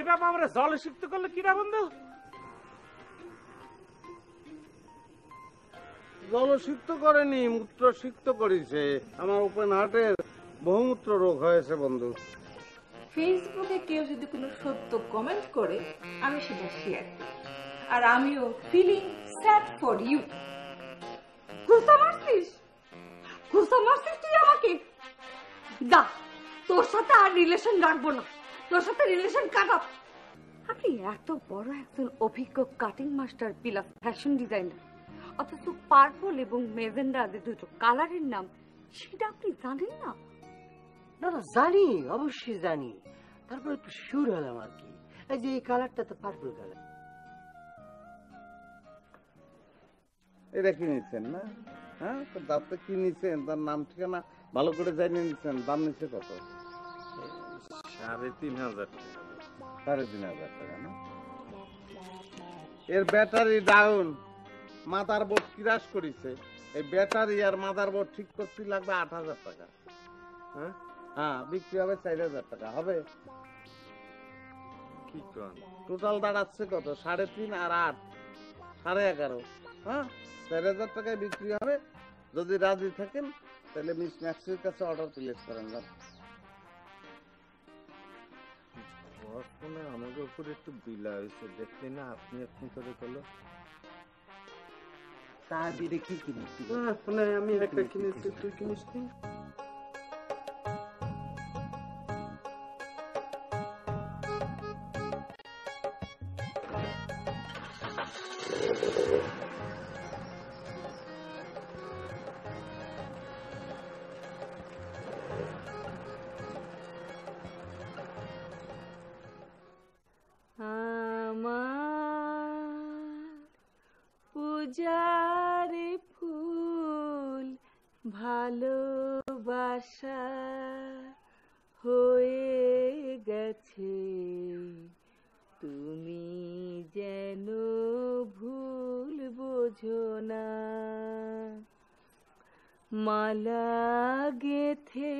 এবার আমরা জলে সিক্ত করলে কিরা বন্ধু? জলসিক্ত করেনি, মূত্র সিক্ত করেছে। আমার ওপেন হার্টের বহুমূত্র রোগ হয়েছে বন্ধু। ফেসবুকে কেউ যদি কোনো সত্য কমেন্ট করে আমি সেটা শেয়ার করি, আর আমিও ফিলিং স্যাড ফর ইউ। গুস্তা মারছিস তুই আমাকে? যা, তোর সাথে আর রিলেশন রাখবো না, তোর সাথে রিলেশন কাটাব। আপনি এত বড় একজন অভিজ্ঞ cutting master plus fashion designer, অথচ পার্পল এবং মেজেন্ডা যে দুটো কালারের নাম সেটা আপনি জানেন না? না না, জানি, অবশ্যই জানি। তারপর একটু শিওর হলাম আর কি। এই যে এই কালারটা তো পার্পল কালার। এটা কিনেছেন না? হ্যাঁ, তো দাঁতটা কিনেছেন, তার নাম ঠিকানা ভালো করে জানিয়ে নিচ্ছেন। দাম নিচ্ছে কত? ৩,৫০০ টাকা। ৩,৫০০ টাকা না? এর battery down, mother board crash করেছে। এই ব্যাটারি আর মাদার বোর্ড ঠিক করতে লাগবে ৮,০০০ টাকা। হ্যাঁ, বিক্রি হবে ৪,০০০ টাকা। হবে? কি কন? টোটাল দাঁড়াচ্ছে কত? ৩.৫ আর ৮, ১১.৫। হ্যাঁ, ৪,০০০ টাকায় বিক্রি হবে। যদি রাজি থাকেন তাহলে মিস ম্যাক্সির কাছে অর্ডার প্লেস করেন। আমাকে উপরে একটু বিলা হয়েছে, দেখলি না? আপনি করে গেল। তা দিয়ে কি কিনিস? আমি একটা কিনেছি, তুই কিনিস নি? পূজার ফুল ভালোবাসা হয়ে গেছে, তুমি যেন ভুল বোঝো না। মালা গেথে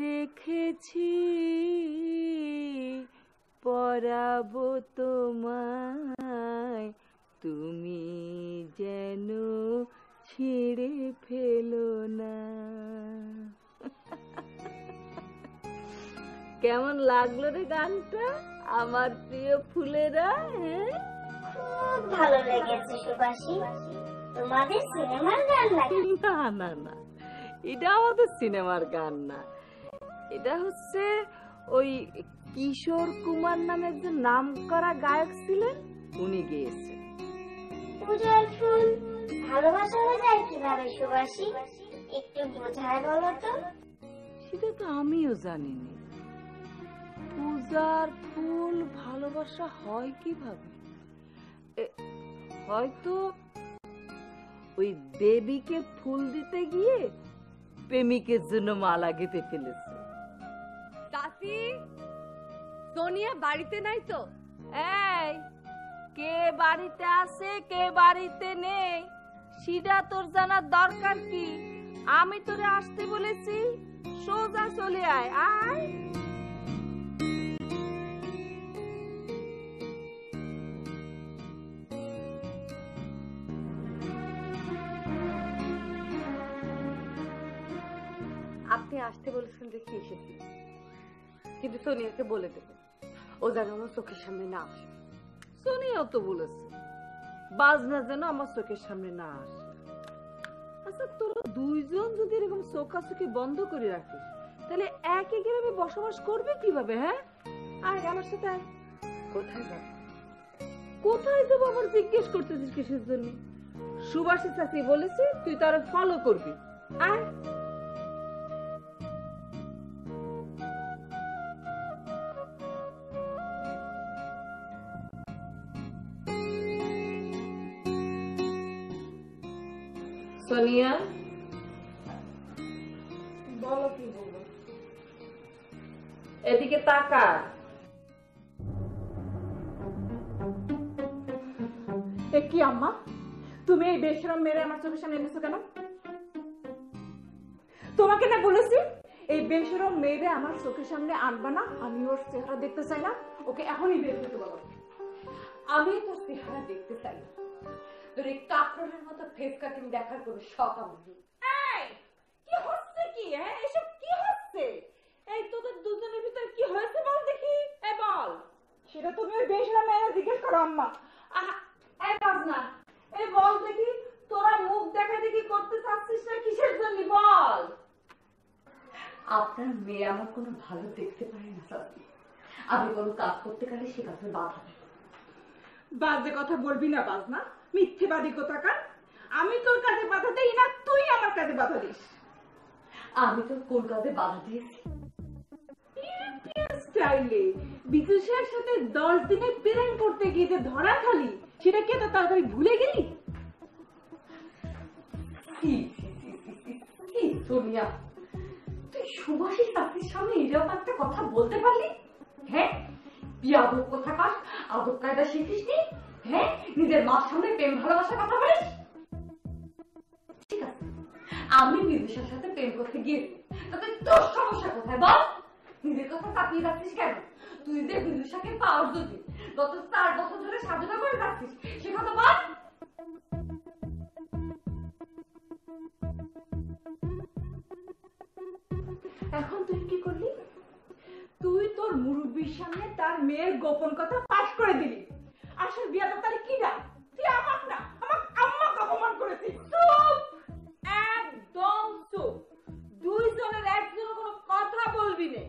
রেখেছি, পরাবো তোমায়, তুমি যেন ছিঁড়ে ফেলো না। কেমন লাগলো রে গানটা আমার প্রিয় ফুলেরা? খুব ভালো লেগেছে সুবাসী। তোমাদের সিনেমার গান নাকি? না না না, এটা আমাদের সিনেমার গান না। এটা হচ্ছে ওই কিশোর কুমার নামে একজন নাম করা গায়ক ছিলেন, উনি গেয়েছেন। পূজার ফুল ভালোবাসা হয়ে যায় কিভাবে সুবাসী? একটু বোঝায় বলো তো। সেটা তো আমিও জানিনি। পূজার ফুল ভালোবাসা হয় কিভাবে? হয়তো ওই দেবীকে ফুল দিতে গিয়ে প্রেমিকের জন্য মালা গেঁথে ফেলেছে। চাচি, সোনিয়া বাড়িতে নাই তো? এই, কে বাড়িতে আছে কে বাড়িতে নেই সেটা তোর জানার দরকার কি? আমি তোরে আসতে বলেছি, সোজা চলে আয়। আয়। আপনি আসতে বলেছেন দেখি এসেছি, কিন্তু সোনিয়াকে বলে দেবো ও যেন আমার চোখের সামনে না আসে। সোনিয়াও তো বলেছে বাজনা যেন আমার চোখের সামনে না আসে। আচ্ছা, তোরা দুইজন যদি এরকম চোখাচোখি বন্ধ করে রাখিস তাহলে একই গ্রামে বসবাস করবে কিভাবে? হ্যাঁ, আয় আমার সাথে আয়। কোথায় যাব? কোথায় যাবো আবার জিজ্ঞেস করতেছিস কিসের জন্য? সুভাষী চাচি বলেছে তুই তারা ফলো করবি। আয়। সোনিয়া, বলো কি বলবো? এদিকে তাকা। কি আম্মা, তুমি এই বেশরম মেরে আমার চোখের সামনে এনেছো কেন? তোমাকে না বলেছি এই বেশরম মেয়েরে আমার চোখের সামনে আনবা না। আমি ওর চেহারা দেখতে চাই না, ওকে এখনই বের করতে বলো। আমি তোর চেহারা দেখতে চাই না, তোর এই কাপড়ের মতো ফেস কাটিং দেখার কোনো শখ আমার নেই। কি হচ্ছে কি? হ্যাঁ, এসব কি হচ্ছে? এই তোদের দুজনের ভিতরে কি হয়েছে বল দেখি। এ বল, সেটা তুমি ওই বেশরম মেয়েরা জিজ্ঞেস করো আম্মা। এই বাজনা, এই বল দেখি, তোরা মুখ দেখা দেখি করতে চাচ্ছিস না কিসের জন্য বল। আপনার মেয়ে আমার কোনো ভালো দেখতে পারে না চাচি, আমি কোনো কাজ করতে গেলে সে কাজে বাধা দেয়। বাজে কথা বলবি না বাজনা, মিথ্যেবাদী কোথাকার। আমি তোর কাজে বাধা দেই না, তুই আমার কাজে বাধা দিস। আমি তোর কোন কাজে বাধা দিয়েছি? স্টাইলে বিদুষের সাথে 10 দিনে প্রেম করতে গিয়ে যে ধরা খালি, সেটা কি এত তাড়াতাড়ি ভুলে গেলি? সোনিয়া, তুই সুভাষী চাকরির সামনে এরকম একটা কথা বলতে পারলি? হ্যাঁ, বিয়াদব কোথাকার, আদব কায়দা শিখিসনি? হ্যাঁ, নিজের মার সামনে প্রেম ভালোবাসার কথা বলিস? ঠিক আছে, আমি বিদুষের সাথে প্রেম করতে গিয়েছি, তাতে তোর সমস্যা কোথায় বল? নিজের কথা তাকিয়ে যাচ্ছিস কেন? তুই যে বিদুষাকে পাওয়ার যদি গত 4 বছর ধরে সাধনা করে যাচ্ছিস, সে কথা বল। এখন তুই কি করলি? তুই তোর মুরব্বীর সামনে তার মেয়ের গোপন কথা ফাঁস করে দিলি। আসল বিয়াটা তার কি না? তুই আমাকে না, আমার আম্মাকে অপমান করেছিস। চুপ, একদম চুপ। দুইজনের একজনের কোনো কথা বলবি না।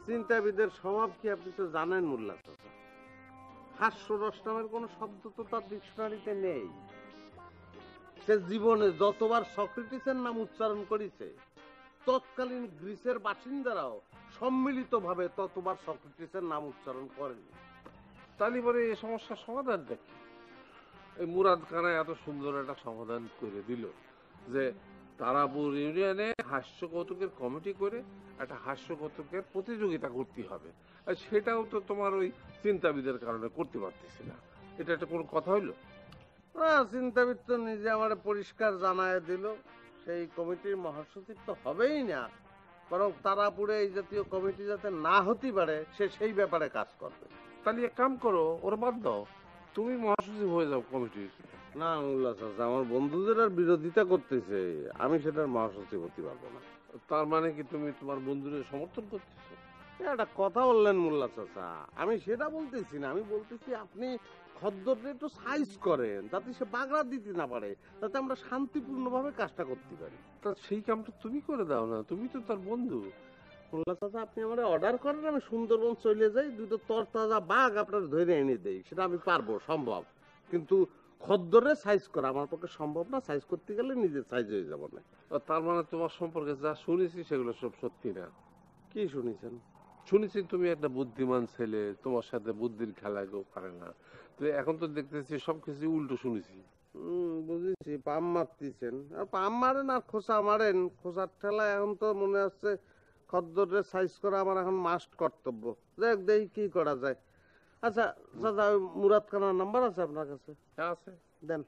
চিন্তাবিদের স্বভাব কি আপনি তো জানেন মোল্লা চাচা। হাস্যরস নামের কোন শব্দ তো তার ডিকশনারিতে নেই। সে জীবনে যতবার সক্রেটিসের নাম উচ্চারণ করেছে, তৎকালীন গ্রিসের বাসিন্দারাও সম্মিলিতভাবে ততবার সক্রেটিসের নাম উচ্চারণ করেনি। তাহলে পরে এই সমস্যার সমাধানটা কি? এই মুরাদ খানা এত সুন্দর একটা সমাধান করে দিল যে তারাপুর ইউনিয়নে হাস্য কৌতুকের কমিটি করে একটা হাস্য কৌতুকের প্রতিযোগিতা করতে হবে, আর সেটাও তো তোমার ওই চিন্তাবিদের কারণে করতে পারতেছি না। এটা একটা কোনো কথা হইলো? চিন্তাবিদ তো নিজে আমার পরিষ্কার জানায় দিল, সেই কমিটির মহাসচিব তো হবেই না, বরং তারাপুরে এই জাতীয় কমিটি যাতে না হতে পারে সে সেই ব্যাপারে কাজ করবে। তাহলে এক কাম করো, ওরা বাদ দাও, তুমি মহাসচিব হয়ে যাও কমিটির। না মোল্লা চাচা, আমার বন্ধুদের আর বিরোধিতা করতেছে, আমি সেটার মহাসচিব হতে পারবো না। তার মানে কি তুমি তোমার বন্ধুদের সমর্থন করতেছো? একটা কথা বললেন মোল্লা চাচা, আমি সেটা বলতেছি না, আমি বলতেছি আপনি খদ্দরটা একটু সাইজ করেন যাতে সে বাগড়া দিতে না পারে, যাতে আমরা শান্তিপূর্ণভাবে কাজটা করতে পারি। তা সেই কামটা তুমি করে দাও না, তুমি তো তার বন্ধু। মোল্লা চাচা, আপনি আমার অর্ডার করেন, আমি সুন্দরবন চলে যাই, দুটো তরতাজা বাঘ আপনার ধরে এনে দেই, সেটা আমি পারবো, সম্ভব। কিন্তু খদ্দরের সাইজ করা আমার পক্ষে সম্ভব না, সাইজ করতে গেলে নিজের সাইজ হয়ে যাবো না। তার মানে তোমার সম্পর্কে যা শুনেছি সেগুলো সব সত্যি না। কি শুনেছেন? শুনেছি তুমি একটা বুদ্ধিমান ছেলে, তোমার সাথে বুদ্ধির খেলা কেউ পারে না। তো এখন তো দেখতেছি সবকিছু উল্টো শুনেছি। বুঝেছি, পাম মারতেছেন, আর পাম মারেন আর খোসা মারেন, খোসার ঠেলা এখন তো মনে হচ্ছে খদ্দরের সাইজ করা আমার এখন মাস্ট কর্তব্য। দেখ দেখি কি করা যায়। আচ্ছা দাদা, মুরাদ খানার নাম্বার আছে আপনার কাছে? আছে, দেন।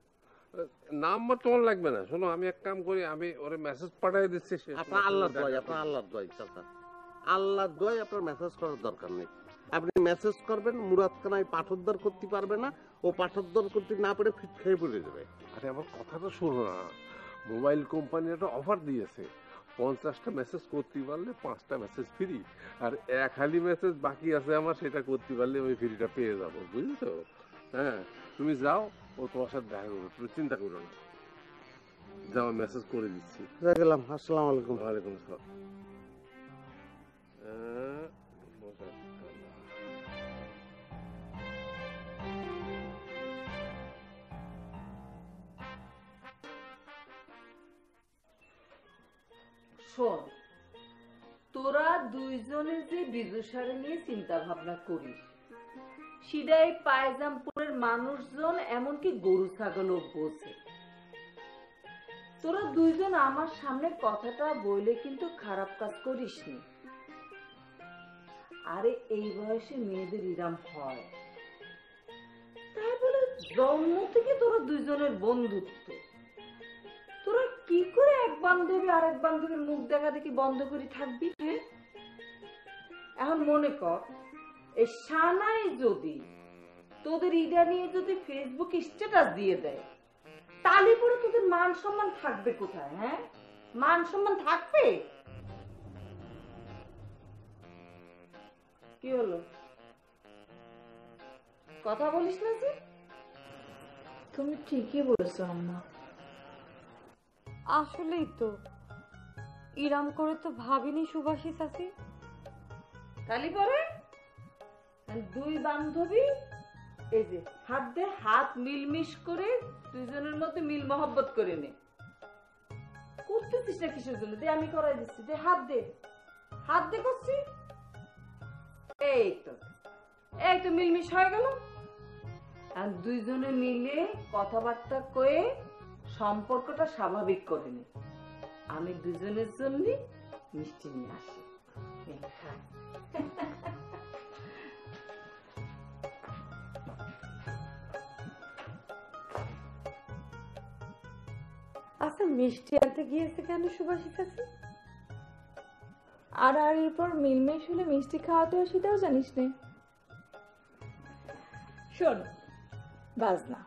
নাম্বার তোমার লাগবে না, শোনো আমি এক কাম করি, আমি ওরে মেসেজ পাঠিয়ে দিচ্ছি। আপনার আল্লাহর দোয়াই, আপনার আল্লাহর দোয়াই চাচা, আল্লাহর দোয়াই, আপনার মেসেজ করার দরকার নেই। আপনি মেসেজ করবেন, মুরাদ খানায় পাঠোদ্ধার করতে পারবে না, ও পাঠোদ্ধার করতে না পারে ফিট খেয়ে পড়ে যাবে। আরে আমার কথাটা শোনো না, মোবাইল কোম্পানি একটা অফার দিয়েছে, 50টা মেসেজ করতে পারলে 5টা মেসেজ ফ্রি, আর এক হালি মেসেজ বাকি আছে আমার, সেটা করতে পারলে আমি ফ্রিটা পেয়ে যাবো, বুঝেছো? হ্যাঁ, তুমি যাও, ও তোমার সাথে দেখা করবে, তুমি চিন্তা করো না। যাও, মেসেজ করে দিচ্ছি। গেলাম, আসসালামু আলাইকুম। ওয়ালাইকুম আসসালাম। শোন, তোরা দুইজনে যে বিদুষারে নিয়ে চিন্তা ভাবনা করিস, সেটাই পায়জামপুরের মানুষজন এমনকি গরু ছাগলও বোঝে। তোরা দুইজন আমার সামনে কথাটা বলে কিন্তু খারাপ কাজ করিসনি। আরে এই বয়সে মেয়েদের ইরাম হয়, জন্ম থেকে তোরা দুইজনের বন্ধুত্ব, তোরা কি করে এক বান্ধবী আর এক বান্ধবীর মুখ দেখা দেখি বন্ধ করে থাকবি? হ্যাঁ, এখন মনে কর এই সানাই যদি তোদের ইডা নিয়ে যদি ফেসবুক স্ট্যাটাস দিয়ে দেয়, তাহলে পরে তোদের মান সম্মান থাকবে কোথায়? হ্যাঁ, মান সম্মান থাকবে? কি হলো, কথা বলিস না যে? তুমি ঠিকই বলেছো আম্মা, আসলেই তো ইরাম করে তো ভাবিনি সুভাষী চাচি। তাহলে পরে দুই বান্ধবী এই যে হাত দে হাত মিলমিশ করে দুইজনের মধ্যে মিল মহব্বত করে নে। করতেছিস না কিসের জন্য? দে, আমি করাই দিচ্ছি, দে হাত দে, হাত দে করছি। এই তো মিলমিশ হয়ে গেল। আর দুইজনে মিলে কথাবার্তা কয়ে সম্পর্কটা স্বাভাবিক করে নে। আমি দুজনের জন্য মিষ্টি নিয়ে আসি। আচ্ছা, মিষ্টি আনতে গিয়েছে কেন সুভাষী চাচি? আর এরপর মিলমেশ হলে মিষ্টি খাওয়াতে হয় সেটাও জানিস নে। শোন বাজনা,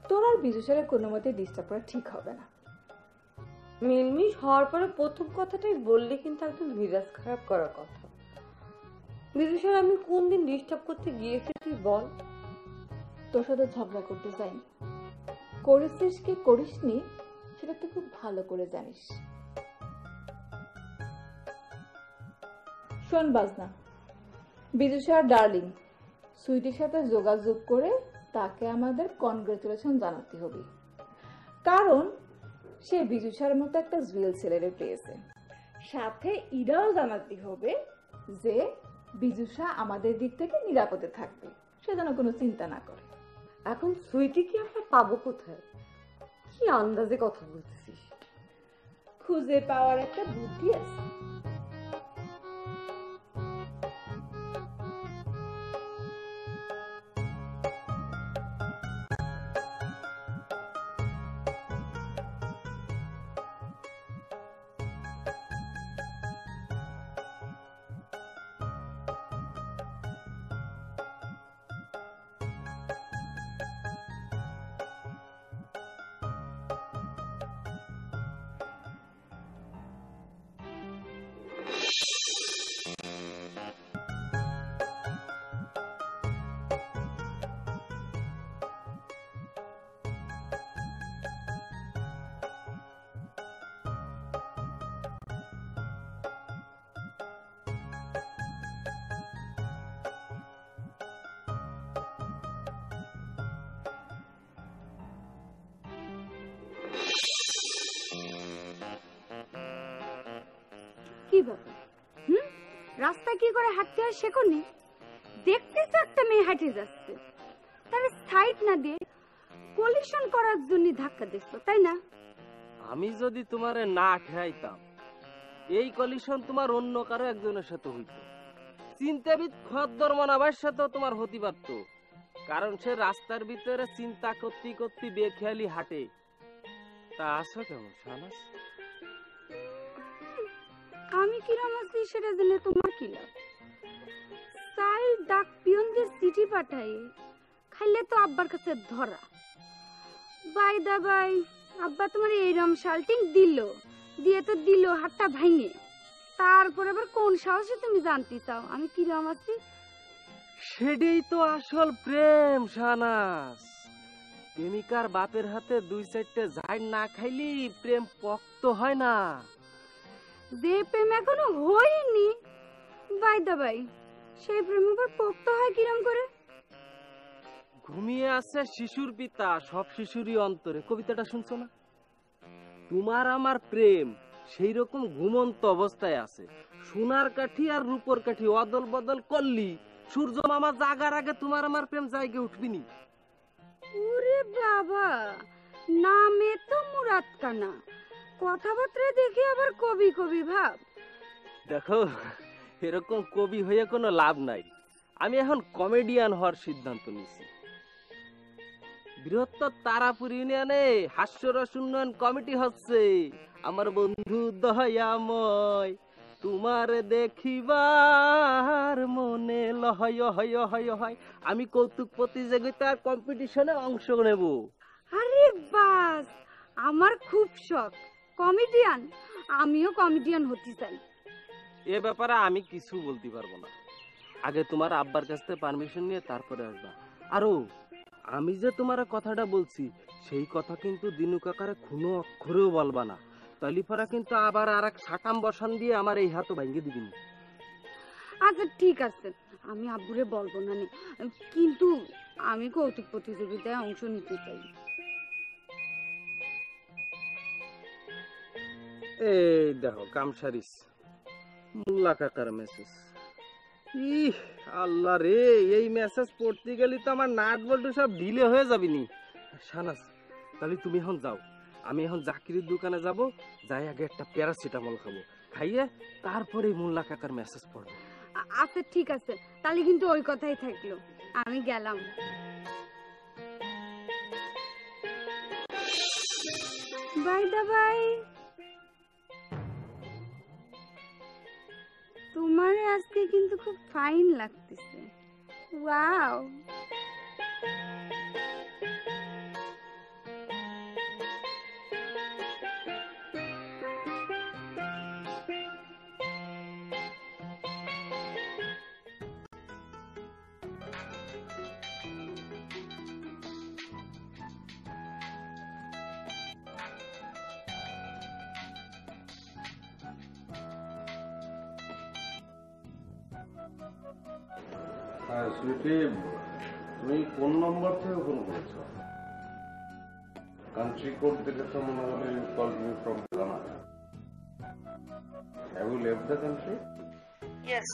তোর আর বিজু স্যারের কোনো মতে ডিস্টার্ব করা ঠিক হবে না। মিলমিশ হওয়ার পরে প্রথম কথাটাই বললে কিন্তু একদম মেজাজ খারাপ করার কথা। বিজু স্যার, আমি কোন দিন ডিস্টার্ব করতে গিয়েছি তুই বল? তোর সাথে ঝগড়া করতে যাইনি, করেছিস কি করিসনি সেটা তুই খুব ভালো করে জানিস। শোন বাজনা, বিজু স্যার ডার্লিং সুইটির সাথে যোগাযোগ করে তাকে আমাদের কনগ্রেচুলেশন জানাতে হবে, কারণ সে বিজু স্যারের মতো একটা জুয়েল ছেলেরে পেয়েছে। সাথে ইরাও জানাতে হবে যে বিজু স্যার আমাদের দিক থেকে নিরাপদে থাকবে, সে যেন কোনো চিন্তা না করে। এখন সুইটি কি আমরা পাবো কোথায়? কি আন্দাজে কথা বলছিস? খুঁজে পাওয়ার একটা বুদ্ধি আছে। কি ব্যাপার? রাস্তায় কি করে হাঁটতে হয় শেখনি? দেখতেই তো একটা মেয়ে হাঁটে যাচ্ছে, তাহলে সাইড না দিয়ে কলিশন করার জন্য ধাক্কা দিচ্ছ, তাই না? আমি যদি তোমারে না ঠেয়াইতাম, এই কলিশন তোমার অন্য কারো একজনের সাথে হইতো। চিন্তাবিদ খদ্দর মনাবার সাথেও তোমার হতে পারত, কারণ সে রাস্তার ভিতরে চিন্তা করতে করতে বেখেয়ালি হাঁটে। তা আসো কেমন সানাস? আমি কিরম আছি সেটা জেনে তোমার কি লাভ? সাইড ডাক পিয়নদের চিঠি পাঠাই খাইলে তো আব্বার কাছে ধরা। বাই দা বাই, আব্বা তোমার এইরকম শাল্টিং দিল, দিয়ে তো দিল হাতটা ভাঙে। তারপর আবার কোন সাহসে তুমি জানতে চাও আমি কিরম আছি? সেটাই তো আসল প্রেম সানাস। প্রেমিকার বাপের হাতে 2-4টে ঝাড় না খাইলি প্রেম পক্ত হয় না। যে প্রেম এখনো হয়নি, বাই দা বাই, সেই প্রেম আবার পোক্ত হয় কিরম করে? ঘুমিয়ে আছে শিশুর পিতা সব শিশুরই অন্তরে, কবিতাটা শুনছো না? তোমার আমার প্রেম সেই রকম ঘুমন্ত অবস্থায় আছে। সোনার কাঠি আর রূপর কাঠি অদল বদল করলি সূর্য মামা জাগার আগে তোমার আমার প্রেম জায়গায় উঠবিনি। ওরে বাবা, নামে তো মুরাদ কানা, কথাবার্তা দেখি আবার কবি কবি ভাব। দেখো, এরকম কবি হয়ে কোনো লাভ নাই। আমি এখন কমেডিয়ান হওয়ার সিদ্ধান্ত নিয়েছি। বৃহত্তর তারাপুর ইউনিয়নে হাস্যরস উন্নয়ন কমিটি হচ্ছে। আমার বন্ধু দয়াময় তোমার দেখিবার মনে লহয় হয় হয় হয়। আমি কৌতুক প্রতিযোগিতার কম্পিটিশনে অংশ নেব। আরে বাস, আমার খুব শখ কমেডিয়ান। আমিও কমেডিয়ান হতে চাই। এ ব্যাপারে আমি কিছু বলতে পারবো না। আগে তোমার আব্বার কাছ থেকে পারমিশন নিয়ে তারপরে আসবা। আরো আমি যে তোমার কথাটা বলছি সেই কথা কিন্তু দিনু কাকারে কোনো অক্ষরেও বলবা না, তাইলে পরে কিন্তু আবার আর এক সাকাম বসান দিয়ে আমার এই হাতও ভাঙ্গে দিবি। আচ্ছা ঠিক আছে, আমি আব্বুরে বলবো না নে। কিন্তু আমি কৌতুক প্রতিযোগিতায় অংশ নিতে চাই। এই দেখো কামসারিস মোল্লা কাকার মেসেজ। ইহ আল্লাহ রে, এই মেসেজ পড়তে গেলে তো আমার নাট বল্টু সব ঢিলে হয়ে যাবি নি। শানাস, তাহলে তুমি এখন যাও, আমি এখন জাকিরের দোকানে যাব, যাই আগে একটা প্যারাসিটামল খাবো, খাইয়ে তারপরে মোল্লা কাকার মেসেজ পড়বো। আচ্ছা ঠিক আছে, তাহলে কিন্তু ওই কথাই থাকলো, আমি গেলাম। By the by. তোমার আজকে কিন্তু খুব ফাইন লাগতেছে। ওয়াও। হ্যাঁ সুইটি, তুমি কোন নম্বর থেকে ফোন করেছ? কান্ট্রি কোড দেখে তো মনে হলো you call me from Canada. Have you left the country? Yes,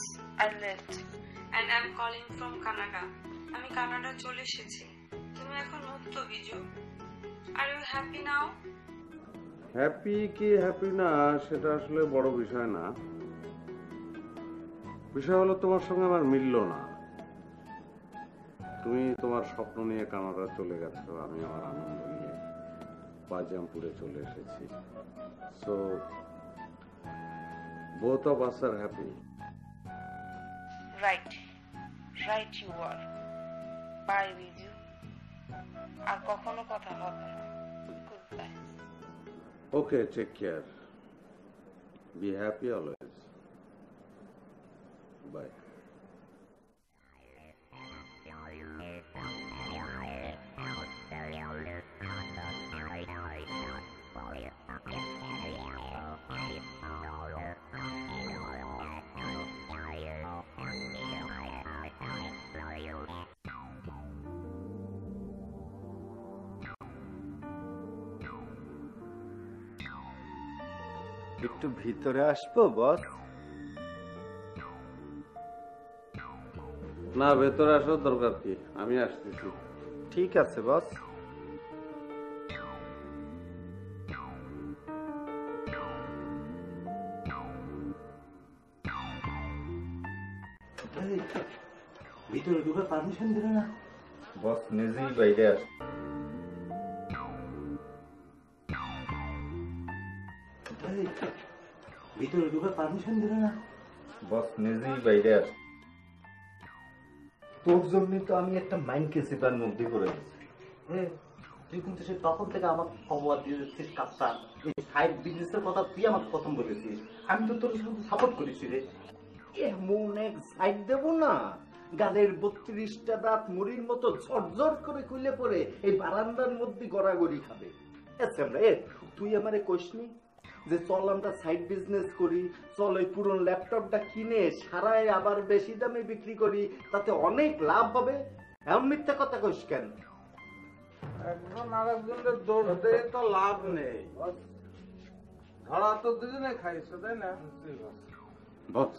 I left and I'm calling from Canada. আমি কানাডা চলে এসেছি। তুমি এখন মুক্ত Biju. Are you happy now? Happy কি হ্যাপি না সেটা আসলে বড় বিষয় না। বিষয় হলো তোমার সঙ্গে আমার মিলল না। তুমি তোমার স্বপ্ন নিয়ে কানাডা চলে গেছো, আমি আমার আনন্দ নিয়ে বাজামপুরে চলে এসেছি। So both of us are happy. Right. Right you are. Bye Biju. আর কখনো কথা হবে না। Goodbye. Okay, take care. Be happy always. Bye. একটু ভিতরে আসবো বস? না, ভেতরে আসার দরকার কি, আমি আসতেছি। ঠিক আছে বস। ভিতরে ঢুকে পারমিশন দিল না? বস নিজেই বাইরে আস। ভিতরে ঢুকে পারমিশন দিল না? বস নিজেই বাইরে আস। তোর জন্যই তো আমি একটা মাইন্ড কেসিপার মধ্যে করে দিচ্ছি। তুই কিন্তু সে তখন থেকে আমাকে খবর দিয়ে দিচ্ছিস কাপ্তান, এই সাইড বিজনেসের কথা তুই আমাকে প্রথম বলেছিস। আমি তো তোর শুধু সাপোর্ট করেছি রে। এমন এক সাইড দেব না, গালের 32টা দাঁত মুড়ির মতো ঝরঝর করে খুলে পড়ে এই বারান্দার মধ্যে গড়াগড়ি খাবে। তুই আমারে কইসনি যে চল আমরা সাইড বিজনেস করি, চল ওই পুরনো ল্যাপটপটা কিনে সারায় আবার বেশি দামে বিক্রি করি, তাতে অনেক লাভ হবে। এমন মিথ্যা কথা কইস কেন? একজন আরেকজনের দৌড় দিয়ে তো লাভ নেই, ধরা তো দুজনে খাইছে, তাই না? বস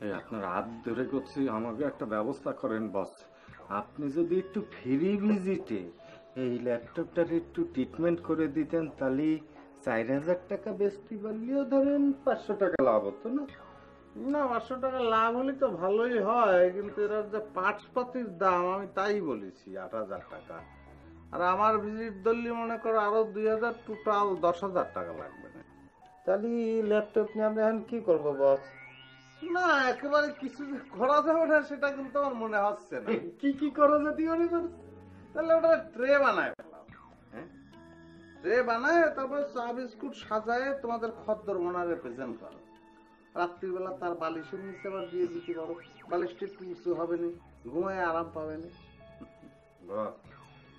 এই আপনার হাত ধরে করছি, আমাকে একটা ব্যবস্থা করেন বস। আপনি যদি একটু ফ্রি ভিজিটে এই ল্যাপটপটার একটু ট্রিটমেন্ট করে দিতেন, তাহলে 4000 টাকা বেচতে পারলেও ধরেন 500 টাকা লাভ হতো না? না, 500 টাকা লাভ হলে তো ভালোই হয়, কিন্তু এর যে পার্টস পাতির দাম, আমি তাই বলেছি 8000 টাকা। আর আমার ভিজিট ধরলে মনে করো আরো 2000, টোটাল 10,000 টাকা লাগবে না। তাহলে ল্যাপটপ নিয়ে আমরা এখন কি করবো বস? না একেবারে কিছু যে করা যাবে না সেটা কিন্তু আমার মনে হচ্ছে না। কি কি করা যেতে পারে? তাহলে ওটা ট্রে বানায় ফেলাম। হ্যাঁ, ট্রে বানায় তারপর চা বিস্কুট সাজায় তোমাদের খদ্দর মনারে প্রেজেন্ট করো। রাত্রিবেলা তার বালিশের নিচে আবার দিয়ে দিতে পারো, বালিশটা একটু উঁচু হবে না, ঘুমায় আরাম পাবে না।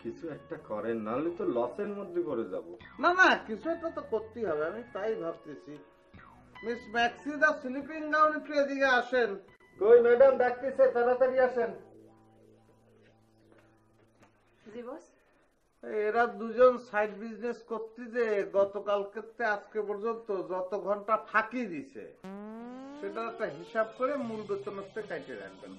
কিছু একটা করেন, নাহলে তো লসের মধ্যে পড়ে যাব। না না, কিছু একটা তো করতেই হবে, আমি তাই ভাবতেছি। মিস ম্যাক্সি দা স্লিপিং গাউন একটু এদিকে আসেন। কই ম্যাডাম ডাকতেছে, তাড়াতাড়ি আসেন। জি বস। এরা দুজন সাইড বিজনেস করতে যে গতকালকে আজকে পর্যন্ত যত ঘন্টা ফাঁকি দিছে সেটা একটা হিসাব করে মূল বেতনের থেকে কাটে রাখবেন।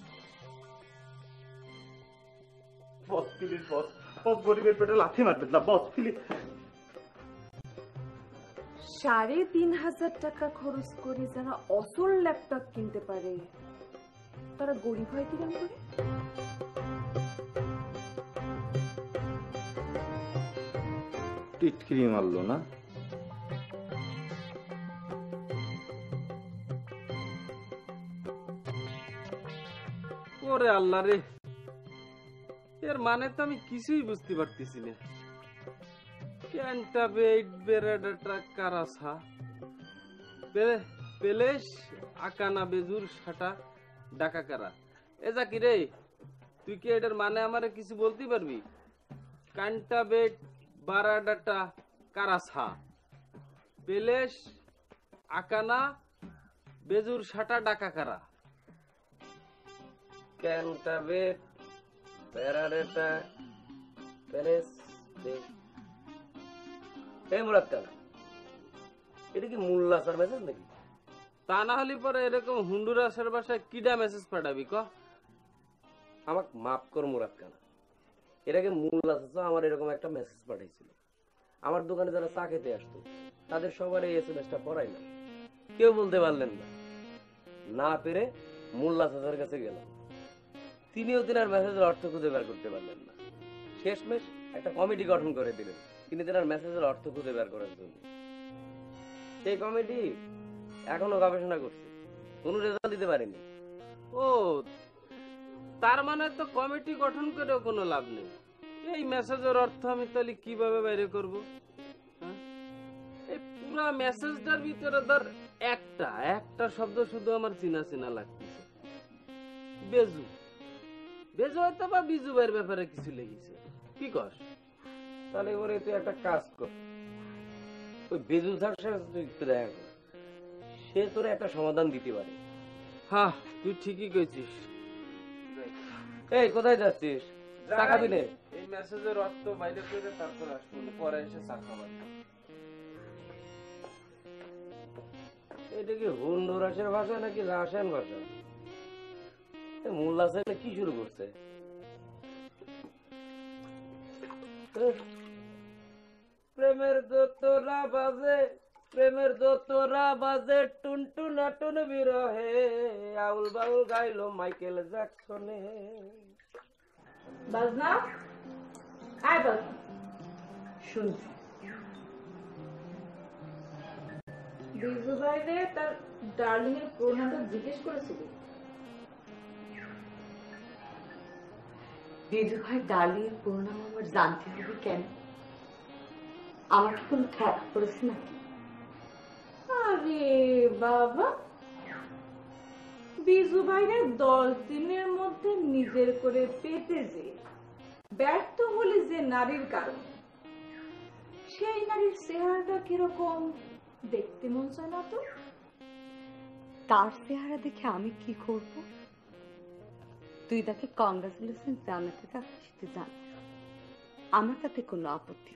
বস প্লিজ, বস বস গরিবের পেটে লাথি মারবেন না বস প্লিজ। 3,500 টাকা খরচ করে যারা অসল ল্যাপটপ কিনতে পারে তারা গরিব হয় কিরম করে? টিটকিরি মারলো না? ওরে আল্লাহ রে, এর মানে তো আমি কিছুই বুঝতে পারতেছি না। ক্যান্টাবেট বেরেডাটা কারাসা পেলেশ আকানা বেজুর সাটা ডাকা কারা। এ জাকি রে, তুই কি এটার মানে আমারে কিছু বলতে পারবি? ক্যান্টাবেট বারাডাটা কারাসা পেলেশ আকানা বেজুর সাটা ডাকা কারা। ক্যান্টাবেট বেরাডাটা পেলেশ এই মুরাদ কানা, এটা কি মুল্লাসার মেসেজ নাকি? তা না হলে পরে এরকম হুন্ডুরাসের ভাষায় কিডা মেসেজ পাঠাবি ক? আমাকে মাফ কর মুরাদ কানা, এটাকে মুল্লাসা আমার এরকম একটা মেসেজ পাঠাইছিল। আমার দোকানে যারা চা খেতে আসতো তাদের সবার এই এসএমএসটা পড়াইলাম, কেউ বলতে পারলেন না। না পেরে মোল্লা চাচার কাছে গেলাম, তিনিও তিনার মেসেজের অর্থ খুঁজে বের করতে পারলেন না। শেষমেশ একটা কমিটি গঠন করে দিলেন তিনি তিনার মেসেজের অর্থ খুঁজে বের করার জন্য। সেই কমিটি এখনো গবেষণা করছে, কোনো রেজাল্ট দিতে পারেনি। ও, তার মানে তো কমিটি গঠন করেও কোনো লাভ নেই। এই মেসেজের অর্থ আমি তাহলে কিভাবে বাইরে করব? এই পুরা মেসেজটার ভিতরে ধর একটা শব্দ শুধু আমার চিনা চিনা লাগতেছে, বেজু। বেজু হয়তো বা বিজু ভাইয়ের ব্যাপারে কিছু লেগেছে, কি কস? তাহলে এবারে তুই একটা কাজ কর, ওই বেজু স্যারের সাথে তুই একটু দেখা কর, সে তোরে একটা সমাধান দিতে পারে। হ্যাঁ, তুই ঠিকই কইছিস। এই কোথায় যাচ্ছিস? চা খাবি নে? এই মেসেজের অর্থ বাইরে করে তারপর আসবো, পরে এসে চা খাবার। এটা কি হন্ডুরাসের ভাষা নাকি রাশিয়ান ভাষা? মোল্লা সাহেব কি শুরু করছে? প্রেমের দোতরা বাজে, প্রেমের দোতরা বাজে, টুনটুনা টুন বিরহে, আউল বাউল গাইলো মাইকেল জ্যাকসনে। বাজনা, আয় বাজনা, শুনছি বিজু ভাই রে তার ডার্লিং এর প্রণামটা জিজ্ঞেস করেছিল। বিজু ভাই ডার্লিং এর প্রণাম আমার জানতে হবে কেন? আমার কি কোনো ঠেকা পড়েছে নাকি? আরে বাবা, বিজু ভাইয়ের 10 দিনের মধ্যে নিজের করে পেতে যে ব্যর্থ হলে যে নারীর কারণ, সেই নারীর চেহারাটা কিরকম দেখতে মন চায় না তো? তার চেহারা দেখে আমি কি করব? তুই তাকে কংগ্রাচুলেশন জানাতে চাচ্ছিস, তুই জান, আমার তাতে কোনো আপত্তি